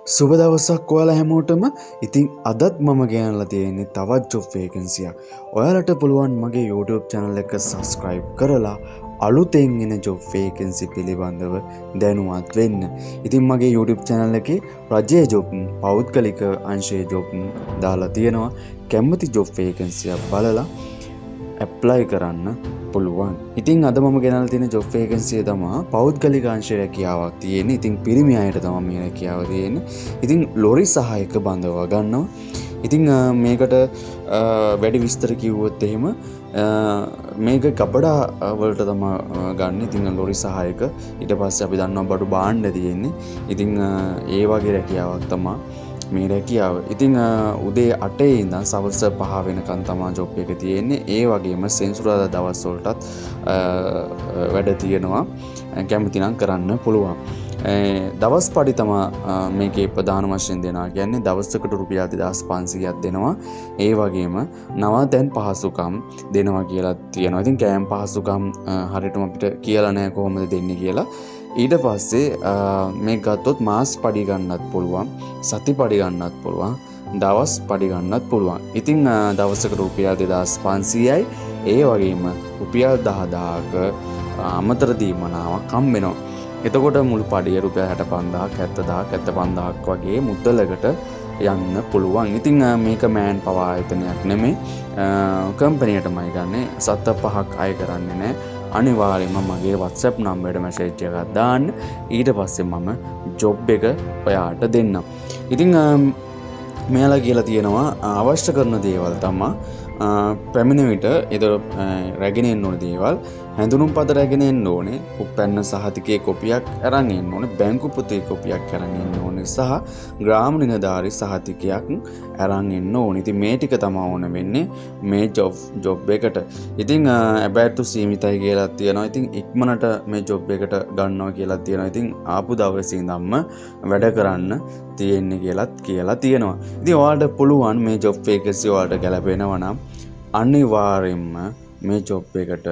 සුබ දවසක් ඔයාලා හැමෝටම. ඉතින් අදත් මම ගෙනල්ලා තියෙන්නේ තවත් ජොබ් වේකන්සි එකක්. ඔයාලට පුළුවන් මගේ YouTube channel එක subscribe කරලා අලුතෙන් එන ජොබ් වේකන්සි පිළිබඳව දැනුවත් වෙන්න. ඉතින් මගේ YouTube channel එකේ රජයේ ජොබ්, පෞද්ගලික අංශයේ ජොබ් දාලා තියෙනවා. කැමති ජොබ් වේකන්සි එක බලලා ඇප්ලයි කරන්න පුළුවන්. ඉතින් අද මම ගෙනල්ලා තියෙන ජොබ් වේකන්සි එක තමයි පෞද්ගලික අංශයේ රැකියාවක් තියෙන්නේ. ඉතින් පිරිමි අයට තමයි මේ රැකියාව තියෙන්නේ. ඉතින් ලොරි සහායක බඳව ගන්නවා. ඉතින් මේකට වැඩි විස්තර කිව්වොත් එහෙම මේක කපඩා වලට තමයි ගන්න. ඉතින් ලොරි සහායක ඊට පස්සේ අපි දන්නවා බඩු බාණ්ඩ තියෙන්නේ. ඉතින් ඒ වගේ රැකියාවක් තමයි මේ රැකියාව. ඉතින් උදේ 8 ඉඳන් සවස් 5 වෙනකන් තමයි ජොබ් එක තියෙන්නේ. ඒ වගේම සෙන්සුරාදා දවස් වලටත් වැඩ තියෙනවා. කැමති නම් කරන්න පුළුවන්. දවස් පඩි තමයි මේකේ ප්‍රධාන වශයෙන් දෙනවා. කියන්නේ දවසකට රුපියල් 2500ක් දෙනවා. ඒ වගේම නවාතැන් පහසුකම් දෙනවා කියලා තියෙනවා. ඉතින් කෑම පහසුකම් හරියටම අපිට කියලා නැහැ කොහොමද දෙන්නේ කියලා. ඊට පස්සේ මේ ගත්තොත් මාස් පඩි ගන්නත් පුළුවන්, සති පඩි ගන්නත් පුළුවන්, දවස් පඩි ගන්නත් පුළුවන්. ඉතින් දවසකට රුපියල් 2500යි. ඒ වගේම රුපියල් 10000ක අමතර දීමනාවක් හම් වෙනවා. එතකොට මුළු පඩිය රුපියල් 65000ක් 70000ක් 75000ක් වගේ මුදලකට යන්න පුළුවන්. ඉතින් මේක මෑන් පවා ආයතනයක් නෙමෙයි. කම්පැනියටමයි ගන්නෙ. සත 5ක් අය කරන්නේ නැහැ. අනිවාර්යයෙන්ම මගේ WhatsApp නම්බරයට මැසේජ් එකක් දාන්න. ඊට පස්සේ මම ජොබ් එක ඔයාට දෙන්නම්. ඉතින් මෙයාලා කියලා තියෙනවා අවශ්‍ය කරන දේවල් තමයි පැමිණ විට ඒතර රැගෙන එන්න ඕන දේවල්, හැඳුනුම් පත රැගෙන එන්න ඕනේ, උපැන්න සහතිකයේ කොපියක් අරන් එන්න ඕනේ, බැංකු පොතේ කොපියක් අරන් එන්න ඕනේ සහ ග්‍රාම නිලධාරී සහතිකයක් අරන් එන්න ඕනේ. ඉතින් මේ ටික තමයි ඕන වෙන්නේ මේ ජොබ් එකට. ඉතින් ඇබෑට්ටු සීමිතයි කියලා තියෙනවා. ඉතින් ඉක්මනට මේ ජොබ් එකට ගන්නවා කියලා තියෙනවා. ඉතින් ආපු දවසේ ඉඳන්ම වැඩ කරන්න තියෙන්නේ කියලා තියෙනවා. ඉතින් ඔයාලට පුළුවන් මේ ජොබ් වේකන්සි ඔයාලට ගැලපෙනවා නම් අනිවාර්යෙන්ම මේ ජොබ් එකට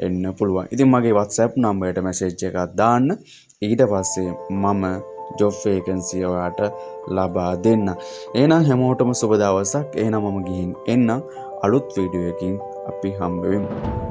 එන්න පුළුවන්. ඉතින් මගේ WhatsApp නම්බරයට මැසේජ් එකක් දාන්න. ඊට පස්සේ මම ජොබ් වේකන්සි ඔයාලට ලබා දෙන්න. එහෙනම් හැමෝටම සුබ දවසක්. එහෙනම් මම ගිහින් එන්නම්. අලුත් වීඩියෝ එකකින් අපි හම්බ වෙමු.